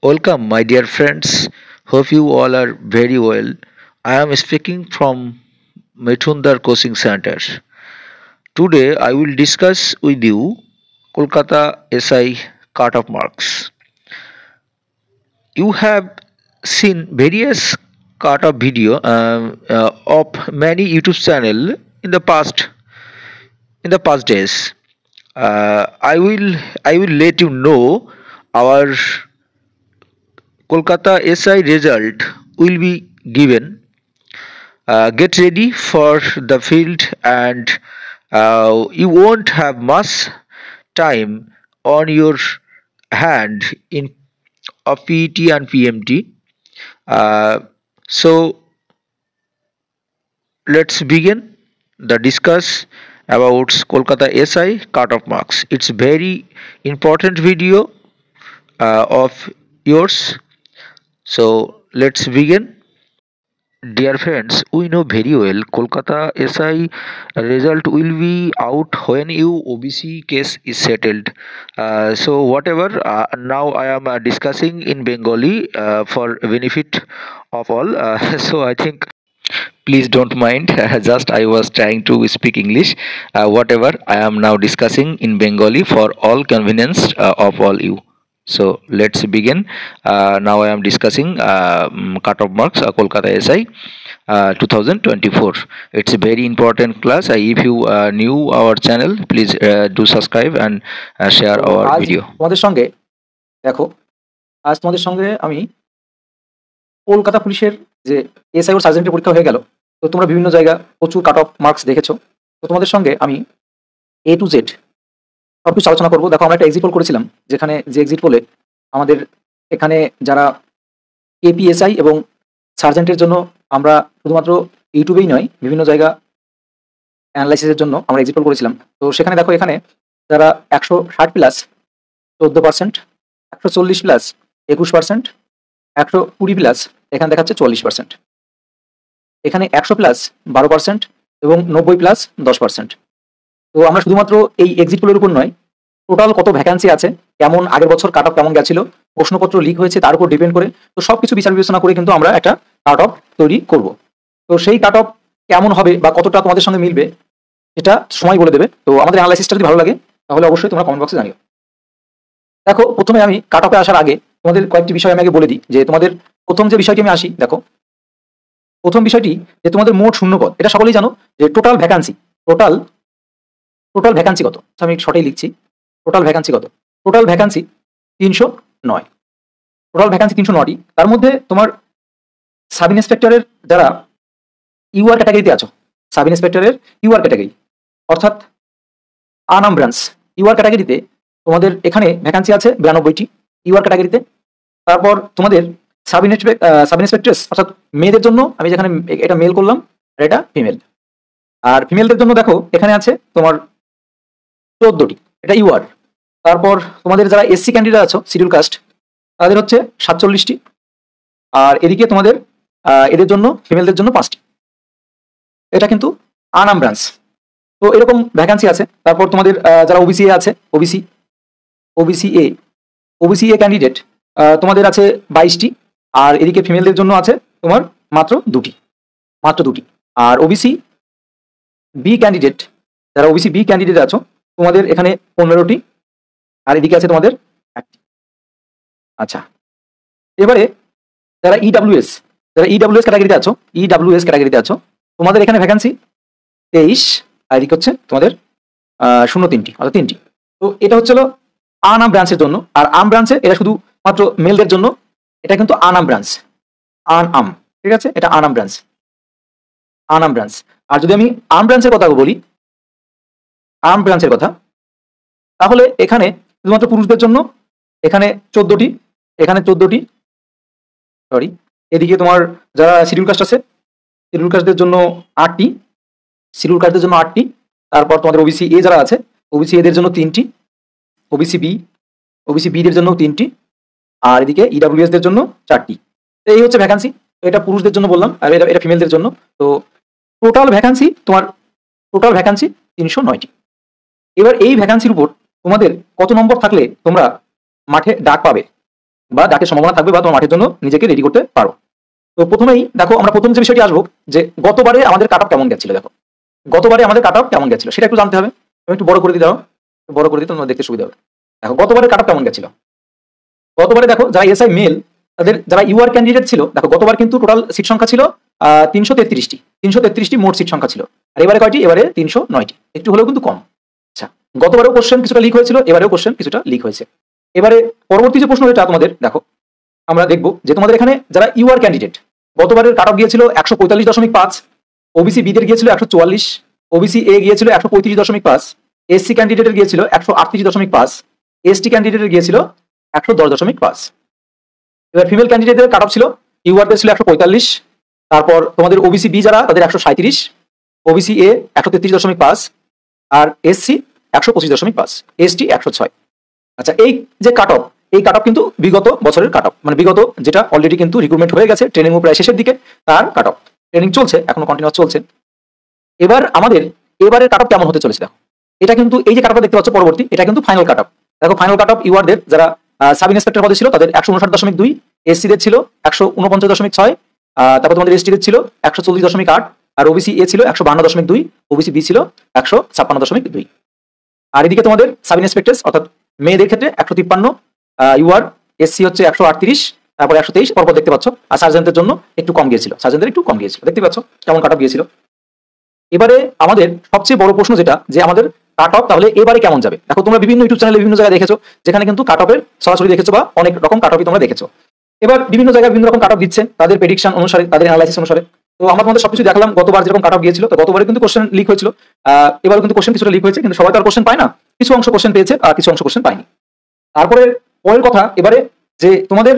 Welcome, my dear friends. Hope you all are very well. I am speaking from Methundar Coaching Center. Today, I will discuss with you Kolkata SI cut-off marks. You have seen various cut-off video of many YouTube channel in the past days. I will let you know our Kolkata SI result will be given. Get ready for the field, and you won't have much time on your hand in of PET and PMT. So let's begin the discuss about Kolkata SI cut-off marks. It's very important video of yours. So let's begin. Dear friends, we know very well Kolkata SI result will be out when your OBC case is settled. So whatever now I am discussing in Bengali for benefit of all. So I think please don't mind. Just I was trying to speak English. Whatever I am now discussing in Bengali for all convenience of all you. So let's begin. Now I am discussing cut-off marks Kolkata SI 2024. It's a very important class. If you new our channel, please do subscribe and share our আজ video. তোমাদের সঙ্গে দেখো আজ তোমাদের সঙ্গে আমি কলকাতা পুলিশের যে এসআই ও সার্জেন্টের পরীক্ষা হয়ে গেল। তো তোমরা বিভিন্ন জায়গা প্রচুর কাট অফ মার্কস দেখেছো। তো তোমাদের সঙ্গে আমি এ টু জেড সব কিছু আলোচনা করবো। দেখো আমরা একটা এক্সিট পোল করেছিলাম, যেখানে যে এক্সিট পোলে আমাদের এখানে যারা কেপিএসআই এবং সার্জেন্টের জন্য আমরা শুধুমাত্র ইউটিউবেই নয়, বিভিন্ন জায়গা অ্যানালাইসিসের জন্য আমরা এক্সিট পোল করেছিলাম। তো সেখানে দেখো এখানে যারা 160 প্লাস 14%, 140 প্লাস 21%, 120 প্লাস এখানে দেখাচ্ছে 44%, এখানে 100 প্লাস 12% এবং 90 প্লাস 10%। তো আমরা শুধুমাত্র এই এক্সিট পোলের উপর নয়, টোটাল কত ভ্যাকান্সি আছে, কেমন আগের বছর কাট অফ কেমন গেছিল, প্রশ্নপত্র লিক হয়েছে তার উপর ডিপেন্ড করে, তো সব কিছু বিচার বিবেচনা করে কিন্তু আমরা একটা কাট অফ তৈরি করব। তো সেই কাট অফ কেমন হবে বা কতটা তোমাদের সঙ্গে মিলবে এটা সময় বলে দেবে। তো আমাদের অ্যানালাইসিসটা যদি ভালো লাগে তাহলে অবশ্যই তোমরা কমেন্ট বক্সে জানিও। দেখো প্রথমে আমি কাট অফে আসার আগে তোমাদের কয়েকটি বিষয় আমি আগে বলে দিই। যে তোমাদের প্রথম যে বিষয়টি আমি আসি, দেখো প্রথম বিষয়টি যে তোমাদের মোট শূন্যপদ, এটা সকলেই জানো যে টোটাল ভ্যাকান্সি কত। আমি শর্টেই লিখছি, টোটাল ভ্যাকান্সি কত। Total vacancy 309। টোটাল ভ্যাকান্সি 309টি। তার মধ্যে তোমার সাব ইন্সপেক্টরের যারা ইউআর ক্যাটাগরিতে আছো, সাব ইন্সপেক্টরের ইউআর ক্যাটাগরি অর্থাৎ আনাম ব্রাঞ্চ ইউআর ক্যাটাগরিতে তোমাদের এখানে ভ্যাকান্সি আছে 92টি ইউআর ক্যাটাগরিতে। তারপর তোমাদের সাব ইন্সপেক্টরেস অর্থাৎ মেয়েদের জন্য আমি যেখানে এটা মেল করলাম আর এটা ফিমেল, আর ফিমেলদের জন্য দেখো এখানে আছে তোমার 14টি, এটা ইউআর। তারপর তোমাদের যারা এসসি ক্যান্ডিডেট আছো শিডিউল কাস্ট, তাদের হচ্ছে 47টি, আর এদিকে তোমাদের এদের জন্য ফিমেলদের জন্য 5টি। এটা কিন্তু আনাম ব্রাঞ্চ। তো এরকম ভ্যাকান্সি আছে। তারপর তোমাদের যারা ওবিসি এ আছে, ওবিসি এ ক্যান্ডিডেট তোমাদের আছে 22টি, আর এদিকে ফিমেলদের জন্য আছে তোমার মাত্র দুটি। আর ওবিসি বি ক্যান্ডিডেট, যারা ওবিসি বি ক্যান্ডিডেট আছো তোমাদের এখানে 15টি, আর এদিকে আছে তোমাদের 1টি। আচ্ছা, এবারে যারা ইডাব্লিউএস ক্যাটাগরিতে আছো তোমাদের এখানে ভ্যাকান্সি 23, আর এদিকে হচ্ছে তোমাদের 03টি অর্থাৎ 3টি। তো এটা হচ্ছিল আনাম ব্রাঞ্চের জন্য। আর আম ব্রাঞ্চে এটা শুধু মাত্র মেলদের জন্য, এটা কিন্তু আনাম ব্রাঞ্চ, ঠিক আছে, এটা আনাম ব্রাঞ্চ। আর যদি আমি আম ব্রাঞ্চের কথা বলি, তাহলে এখানে শুধুমাত্র পুরুষদের জন্য এখানে 14টি, সরি, এদিকে তোমার যারা শিডিউল কাস্ট আছে শিডিউল কাস্টদের জন্য 8টি, তারপর তোমাদের ওবিসি এ যারা আছে ওবিসি এদের জন্য 3টি, ওবিসি বি দের জন্য 3টি, আর এদিকে ইডাব্লিউএস দের জন্য 4টি। তো এই হচ্ছে ভ্যাকান্সি। এটা পুরুষদের জন্য বললাম, আর এটা ফিমেলদের জন্য। তো টোটাল ভ্যাকান্সি 309টি। এবার এই ভ্যাকান্সির উপর তোমাদের কত নম্বর থাকলে তোমরা মাঠে ডাক পাবে, বা ডাকের সম্ভাবনা থাকবে বা তোমার মাঠের জন্য নিজেকে রেডি করতে পারো। তো প্রথমেই দেখো, আমরা প্রথম যে বিষয়টি আসবো যে গতবারে আমাদের কাট অফ কেমন গেছিল। দেখো গতবারে আমাদের কাট অফ কেমন গেছিল সেটা একটু জানতে হবে। আমি একটু বড় করে দিই, দাও বড় করে দিই, তোমরা দেখতে সুবিধা হবে। দেখো গতবারে কাট অফ কেমন গেছিল। গতবারে দেখো যারা এসআই মেল, তাদের যারা ইউআর ক্যান্ডিডেট ছিল, দেখো গতবার কিন্তু টোটাল সিট সংখ্যা ছিল 333টি মোট সিট সংখ্যা ছিল। আর এবারে কয়টি? এবারে 309টি, একটু হলেও কিন্তু কম। আচ্ছা, গতবারেও কোশ্চেন কিছুটা লিক হয়েছিল, এবারেও কোশ্চেন কিছুটা লিক হয়েছে। এবারে পরবর্তী যে প্রশ্ন এটা তোমাদের দেখো, আমরা দেখবো যে তোমাদের এখানে যারা ইউআর ক্যান্ডিডেট, গতবারের কাট অফ গিয়েছিল 145.5, ওবিসি বিদের গিয়েছিল 144, ওবিসি এ গিয়েছিল 135.5, এসসি ক্যান্ডিডেটের গিয়েছিল 138.5, এসটি ক্যান্ডিডেটের গিয়েছিল 110.5। এবার ফিমেল ক্যান্ডিডেটের কাট অফ ছিল, ইউআরদের ছিল 145, তারপর তোমাদের ওবিসি বি যারা তাদের 137, ওবিসি এ 133.5, আর এসসি 125.5, এসটি 106। আচ্ছা, এই যে কাট অফ, এই কাট অফ কিন্তু বিগত বছরের কাট অফ, মানে বিগত যেটা অলরেডি কিন্তু রিক্রুটমেন্ট হয়ে গেছে, ট্রেনিংও প্রায় শেষের দিকে, তার কাট অফ। ট্রেনিং চলছে, এখনো কন্টিনিউয়াস চলছে। এবার আমাদের এবারের কাট অফ কেমন হতে চলেছে দেখো। এটা কিন্তু এই যে কাট অফ দেখতে পাচ্ছ পরবর্তী, এটা কিন্তু ফাইনাল কাট অফ। দেখো ফাইনাল কাট অফ ইউআরদের যারা সাব ইন্সপেক্টর পদে ছিল তাদের 159.2, এসসিদের ছিল 149.6, তারপর তোমাদের এসটিদের ছিল 140.8, আর ওবিসি এ ছিল 152.2, ওবিসি বি ছিল 156.2। আর এদিকে তোমাদের সাব ইন্সপেক্টর অর্থাৎ মেয়েদের ক্ষেত্রে 153 ইউআর, এসসি হচ্ছে 138, তারপর 123 পরপর দেখতে পাচ্ছ। আর সার্জেন্টের জন্য একটু কম গিয়েছিল, সার্জেন্টের একটু কম গিয়েছিল, দেখতে পাচ্ছ কেমন কাট অফ গিয়েছিল। এবারে আমাদের সবচেয়ে বড় প্রশ্ন যেটা, যে আমাদের কাট অফ তাহলে এবারে কেমন যাবে। দেখো তোমরা বিভিন্ন ইউটিউব চ্যানেলে বিভিন্ন জায়গায় দেখেছো, যেখানে কিন্তু কাট অফের সরাসরি দেখেছো বা অনেক রকম কাট অফই তোমরা দেখেছো। এবার বিভিন্ন জায়গায় বিভিন্ন রকম কাট অফ দিচ্ছে তাদের প্রেডিকশন অনুসারে, তাদের অ্যানালাইসিস অনুসারে। তো আমরা তোমাদের সবকিছু দেখালাম, গতবার যেরকম কাট অফ গিয়েছিল, তো গতবারে কিন্তু কোশ্চেন লিক হয়েছিল, এবারও কিন্তু কোশ্চেন কিছুটা লিক হয়েছে, কিন্তু সবাই তো আর কোশ্চেন পায় না, কিছু অংশ কোশ্চেন পেয়েছে আর কিছু অংশ কোশ্চেন পায়নি। তারপরে পরের কথা এবারে যে তোমাদের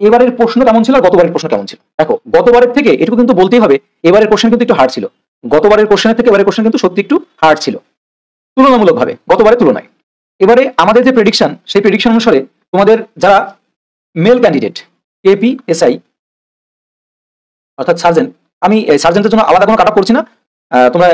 এবারের প্রশ্ন কেমন ছিল আর গতবারের প্রশ্ন কেমন ছিল। দেখো গতবারের থেকে এটুকু কিন্তু বলতেই হবে, এবারের কোশ্চেন কিন্তু একটু হার্ড ছিল। গতবারের কোশ্চেনের থেকে এবারের কোশ্চেন কিন্তু সত্যি একটু হার্ড ছিল তুলনামূলকভাবে গতবারের তুলনায়। এবারে আমাদের যে প্রেডিকশন, সেই প্রেডিকশন অনুসারে তোমাদের যারা মেল ক্যান্ডিডেট কেপি এসআই অর্থাৎ সার্জেন্ট, আমি সার্জেন্টের জন্য আলাদা কোনো কাট অফ করছি না। তোমরা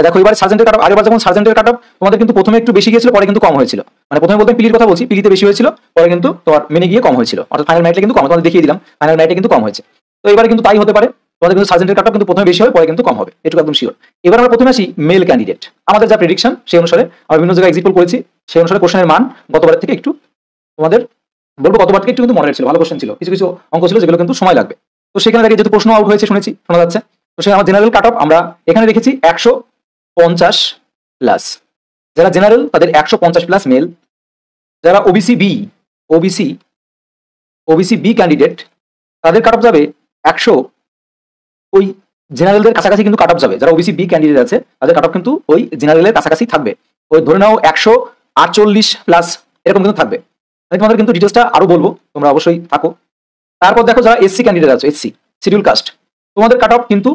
দেখো এবার সার্জেন্টের কাট অফ, আগেবার যেমন সার্জেন্টের কাট অফ তোমাদের কিন্তু প্রথমে একটু বেশি গিয়েছিল, পরে কিন্তু কম হয়েছিল। মানে প্রথমে বলতে পিলির কথা বলছি, পিলিতে বেশি হয়েছিল, পরে কিন্তু তোমার মেনে গিয়ে কম হয়েছিল, অর্থাৎ ফাইনাল ম্যারিটে কিন্তু কম। তোমাদের দেখিয়ে দিলাম ফাইনাল ম্যারিটে কিন্তু কম হয়েছে। তো এবারে কিন্তু তাই হতে পারে, তোমাদের কিন্তু সার্জেন্টের কাট অফ কিন্তু প্রথমে বেশি হবে, পরে কিন্তু কম হবে, এটুকু একদম শিওর। এবার আমরা প্রথমে আসি মেল ক্যান্ডিডেট। আমাদের যা প্রেডিকশন সেই অনুসারে আমরা বিভিন্ন জায়গায় এক্সিট পোল করেছি, সেই অনুসারে কোশ্চেনের মান গতবারের থেকে একটু তোমাদের বলবো, গতবার থেকে একটু কিন্তু মডারেট ছিল, ভালো কোশ্চেন ছিল, কিছু কিছু অঙ্ক ছিল যেগুলো কিন্তু সময় লাগবে। তো সেখানে দেখে যেহেতু প্রশ্ন আউট হয়েছে শুনেছি, শোনা যাচ্ছে, তো সেখানে আমার জেনারেল কাট অফ আমরা এখানে রেখেছি 150+। যারা জেনারেল তাদের 150+ মেল। যারা OBC B, OBC B candidate, তাদের কাট অফ যাবে 100, ওই জেনারেলদের কাছাকাছি কিন্তু কাট অফ যাবে। যারা ওবিসি বি ক্যান্ডিডেট আছে তাদের কাট অফ কিন্তু ওই জেনারেলের কাছাকাছি থাকবে, ওই ধরে নাও 148+ এরকম কিন্তু থাকবে। আমি তোমাদের কিন্তু ডিটেলসটা আরো বলবো, তোমরা অবশ্যই থাকো। তারপর দেখো যারা এসসি ক্যান্ডিডেট আছে, এসসি শিডিউল কাস্ট, তোমাদের কাট অফ কিন্তু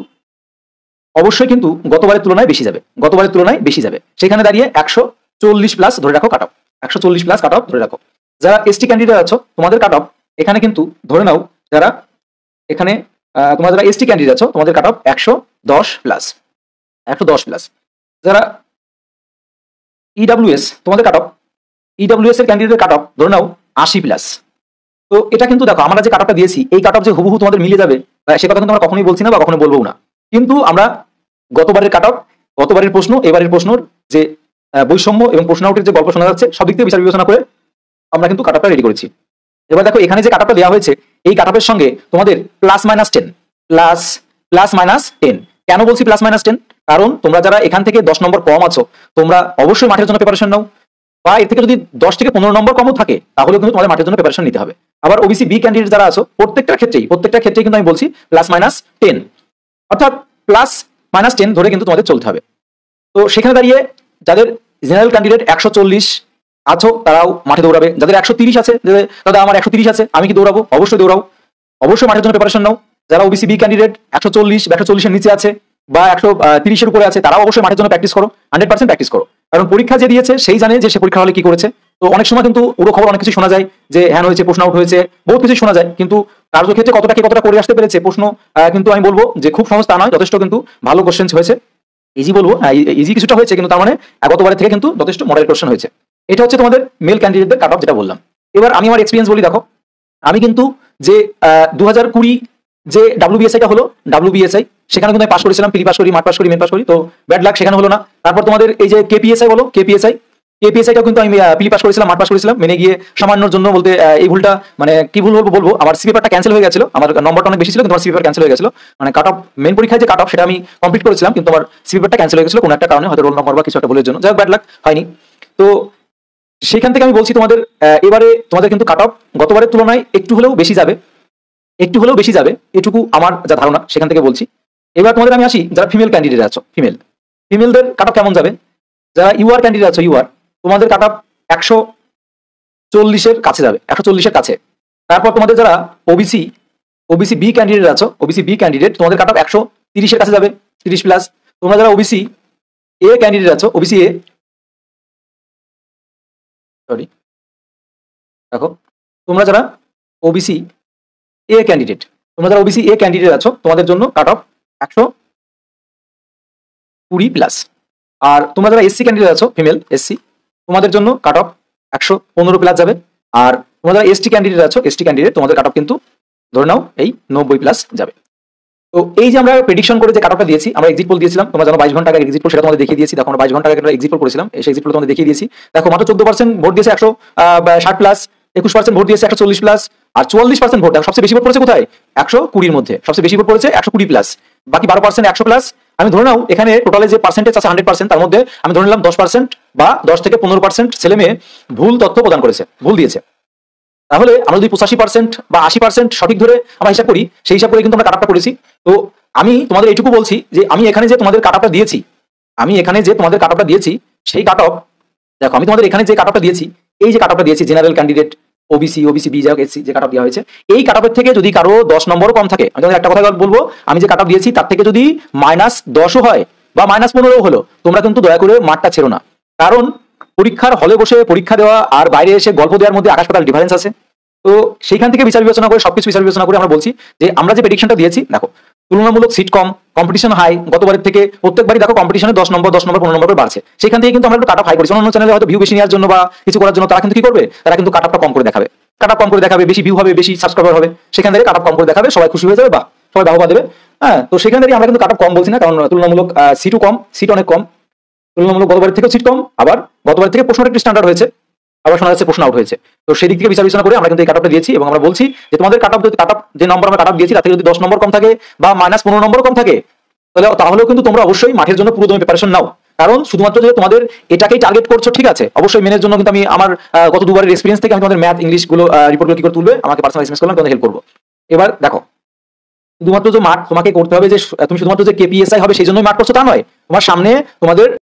অবশ্যই কিন্তু গতবারের তুলনায় বেশি যাবে, গতবারের তুলনায় বেশি যাবে। সেখানে দাঁড়িয়ে 140+ ধরে রাখো কাট অফ, 140+ কাট অফ ধরে রাখো। যারা এসটি ক্যান্ডিডেট আছো তোমাদের কাট অফ এখানে কিন্তু ধরে নাও, যারা এখানে তোমরা যারা এসটি ক্যান্ডিডেট আছো তোমাদের কাট অফ 110+, 110+। যারা ইডব্লিউএস তোমাদের কাট অফ, ইডব্লিউএস এর ক্যান্ডিডেটের কাট অফ ধরে নাও 80+। তো এটা কিন্তু দেখো আমরা যে কাট অফটা দিয়েছি, এই কাট অফ যে হুবহু তোমাদের মিলে যাবে সে কথা কিন্তু আমরা কখনোই বলছি না বা কখনো বলবো না। কিন্তু আমরা গতবারের কাট অফ, গতবারের প্রশ্ন, এবারের প্রশ্নর যে বৈষম্য এবং প্রশ্ন আউটের যে গল্প শোনা যাচ্ছে, সব দিক থেকে বিচার বিবেচনা করে আমরা কিন্তু কাট অফটা রেডি করেছি। এবার দেখো এখানে যে কাট অফটা দেওয়া হয়েছে, এই কাট অফের সঙ্গে তোমাদের +-10, +-10। কেন বলছি +-10? কারণ তোমরা যারা এখান থেকে 10 নম্বর কম আছো, তোমরা অবশ্যই মাঠের জন্য প্রিপারেশন নাও, বা এর থেকে যদি 10 থেকে 15 নম্বর কমও থাকে তাহলেও কিন্তু তোমাদের মাঠের জন্য প্রিপারেশন নিতে হবে। আবার ওবিসি বি ক্যান্ডিডেট যারা আছো প্রত্যেকটা ক্ষেত্রেই কিন্তু আমি বলছি +-10, অর্থাৎ +-10 ধরে কিন্তু তোমাদের চলতে হবে। তো সেখানে দাঁড়িয়ে যাদের জেনারেল ক্যান্ডিডেট 140 আছো তারাও মাঠে দৌড়াবে, যাদের 130 আছে, দাদা আমার 130 আছে আমি কি দৌড়াবো, অবশ্যই দৌড়াও, অবশ্যই মাঠের জন্য প্রিপারেশন নাও। যারা ওবিসি বি ক্যান্ডিডেট 140 বা 140-এর নিচে আছে বা 130-এর উপরে আছে, তারাও অবশ্যই মাঠের জন্য প্র্যাকটিস করো, 100% প্র্যাকটিস করো। কারণ পরীক্ষা যে দিয়েছে সেই জানে যে সে পরীক্ষা হলে কি করেছে। তো অনেক সময় কিন্তু উড়ো খবর অনেক কিছু শোনা যায়, যে হ্যান হয়েছে, প্রশ্ন আউট হয়েছে, বহুত কিছু শোনা যায়, কিন্তু কার্যক্ষেত্রে কতটা করে আসতে পেরেছে প্রশ্ন, কিন্তু আমি বলবো যে খুব সহজ তা নয়, যথেষ্ট কিন্তু ভালো কোশ্চেন হয়েছে। ইজি বলবো, ইজি কিছুটা হয়েছে, কিন্তু তার মানে গতবারের থেকে কিন্তু যথেষ্ট মডারেট কোশ্চেন হয়েছে। এটা হচ্ছে তোমাদের মেল ক্যান্ডিডেটদের কাট অফ যেটা বললাম। এবার আমি আমার এক্সপিরিয়েন্স বলি, দেখো আমি কিন্তু যে 2020 যে WBSI টা হলো, WBSI সেখানে কিন্তু আমি পাস করেছিলাম, প্রি পাস করি, মাঠ পাস করি, মেন পাস করি, তো ব্যাড লাক সেখানে হলো না। তারপর তোমাদের এই যে KPSI বলো, KPSIটাও কিন্তু আমি প্রি পাস করেছিলাম, মাঠ পাস করেছিলাম, মেনে গিয়ে সামান্যর জন্য বলতে এই ভুলটা মানে কি ভুল বলবো, আমার সিভি পেপারটা ক্যান্সেল হয়ে গেছিল, আমার নম্বরটা অনেক বেশি ছিল কিন্তু আমার সিভি পেপার ক্যান্সেল হয়ে গেছিল, মানে কাট অফ মেন পরীক্ষায় যে কাট অফ সেটা আমি কমপ্লিট করেছিলাম কিন্তু আমার সিভি পেপারটা ক্যান্সেল হয়ে গেছিল কোনো একটা কারণে, হয়তো রোল নম্বর বা কিছু একটা ভুলের জন্য, যাই হোক ব্যাড লাক হয়নি। তো সেখান থেকে আমি বলছি তোমাদের এবারে তোমাদের কিন্তু কাট অফ গতবারের তুলনায় একটু হলেও বেশি যাবে, একটু হলেও বেশি যাবে, এটুকু আমার যা ধারণা সেখান থেকে বলছি। এবার তোমাদের আমি আসি, যারা ফিমেল ক্যান্ডিডেট আছো, ফিমেলদের কাট অফ কেমন যাবে। যারা ইউআর ক্যান্ডিডেট আছো, তোমাদের কাট অফ 140-এর কাছে যাবে, 140-এর কাছে। তারপর তোমাদের যারা ওবিসি বি ক্যান্ডিডেট আছো, ওবিসি বি ক্যান্ডিডেট তোমাদের কাট অফ 130-এর কাছে যাবে, 30+। তোমরা যারা ওবিসি এ ক্যান্ডিডেট আছো, ওবিসি এ সরি দেখো, তোমরা যারা ওবিসি এ ক্যান্ডিডেট, আছো তোমাদের জন্য কাট অফ 120+। আর তোমরা যারা এসসি ক্যান্ডিডেট আছো, ফিমেল এসসি, তোমাদের জন্য কাট অফ 115+ যাবে। আর তোমরা যারা এসটি ক্যান্ডিডেট আছো, তোমাদের কাট অফ কিন্তু ধরে নাও এই 90+ যাবে। তো এই যে আমরা প্রেডিকশন করে যে কাট অফটা দিয়েছি, আমরা এক্সিট পোল দিয়েছিলাম, তোমরা জানো 22 ঘন্টা আগে এক্সিট পোল, সেটা তোমাদের দেখিয়ে দিয়েছি। দেখো আমরা 22 ঘন্টা আগে এক্সিট পোল করেছিলাম, সেই এক্সিট পোল তোমাদের দেখিয়ে দিয়েছি। দেখো মাত্র 14% ভোট দিয়েছে 160+, 21% ভোট দিয়েছে 140+, আর 44% ভোট, সবচেয়ে বেশি ভোট পড়েছে কোথায়, 120-র মধ্যে সবচেয়ে বেশি ভোট পড়েছে 120+, বাকি 12% 100+। আমি ধরে নাও এখানে টোটালে যে পার্সেন্টেজ আছে 100%, তার মধ্যে আমি ধরে নিলাম 10% বা 10 থেকে 15% ছেলে মেয়ে ভুল তথ্য প্রদান করেছে, ভুল দিয়েছে। তাহলে আমরা যদি 85% বা 80% সঠিক ধরে আমরা হিসাব করি, সেই হিসাব করে কিন্তু আমরা কাট অফটা করেছি। তো আমি তোমাদের এইটুকু বলছি যে আমি এখানে যে তোমাদের কাট অফটা দিয়েছি, সেই কাট অফ দেখো, আমি তোমাদের এখানে যে কাট অফটা দিয়েছি, এই যে কাট অফটা দিয়েছি জেনারেল ক্যান্ডিডেট, ওবিসি বি, যাই হোক এসসি, যে কাট অফ দেওয়া হয়েছে, এই কাট অফের থেকে যদি কারো 10 নম্বরও কম থাকে, আমি তোমাদের একটা কথা বলবো, আমি যে কাট অফ দিয়েছি তার থেকে যদি -10ও হয় বা -15ও হলো, তোমরা কিন্তু দয়া করে মাঠটা ছেড়ো না। কারণ পরীক্ষার হলে বসে পরীক্ষা দেওয়া আর বাইরে এসে গল্প দেওয়ার মধ্যে আকাশ পাতাল ডিফারেন্স আছে। তো সেইখান থেকে বিচার বিবেচনা করে, সবকিছু বিচার বিবেচনা করে আমরা বলছি যে আমরা যে প্রেডিকশনটা দিয়েছি, দেখো তুলনামূলক সিট কম, কম্পিটিশন হাই, গতবারের থেকে প্রত্যেকবারই দেখো কম্পিটিশনে 10 নম্বর 15 নম্বর করে বাড়ছে, সেখান থেকে কিন্তু আমরা একটু কাট অফ হাই করেছি। অন্য চ্যানেলে হয়তো ভিউ বেশি নেওয়ার জন্য বা কিছু করার জন্য তারা কিন্তু কি করবে, তারা কিন্তু কাট অফটা কম করে দেখাবে, বেশি ভিউ হবে, বেশি সাবস্ক্রাইবার হবে, সেখান থেকে কাট অফ কম করে দেখাবে, সবাই খুশি হয়ে যাবে বা সবাই বাহবা দেবে। হ্যাঁ, তো সেখান থেকে আমরা কিন্তু কাট অফ কম বলছি না, কারণ তুলনামূলক সিটও কম, সিট অনেক কম, তুলনামূলক গতবারের থেকেও সিট কম, আবার গতবারের থেকে প্রশ্নটা একটু স্ট্যান্ডার্ড হয়েছে, আবার শোনা যাচ্ছে প্রশ্ন আউট হয়েছে। তো সেই দিক থেকে বিচার বিবেচনা করে আমরা কিন্তু এই কাট অফটা দিয়েছি, এবং আমরা বলছি যে তোমাদের কাট অফ যে নম্বর আমরা কাট অফ দিয়েছি তার থেকে যদি 10 নম্বর কম থাকে বা -15 নম্বর কম থাকে, তাহলেও কিন্তু তোমরা অবশ্যই মাঠের জন্য পুরো দমে প্রিপারেশন নাও। কারণ শুধুমাত্র যে তোমাদের এটাকেই টার্গেট করছো, ঠিক আছে, অবশ্যই মেনের জন্য কিন্তু আমি আমার গত দুবারের এক্সপিরিয়েন্স থেকে আমি তোমাদের ম্যাথ ইংলিশ গুলো রিপোর্টগুলো কি করে তুলবে আমাকে পার্সোনাল এসএমএস করলে তোমাদের হেল্প করবো। এবার দেখো, শুধুমাত্র যে মাঠ তোমাকে করতে হবে যে তুমি শুধুমাত্র যে KPSI হবে সেই জন্যই মাঠ করছো তা নয়, তোমার সামনে তোমাদের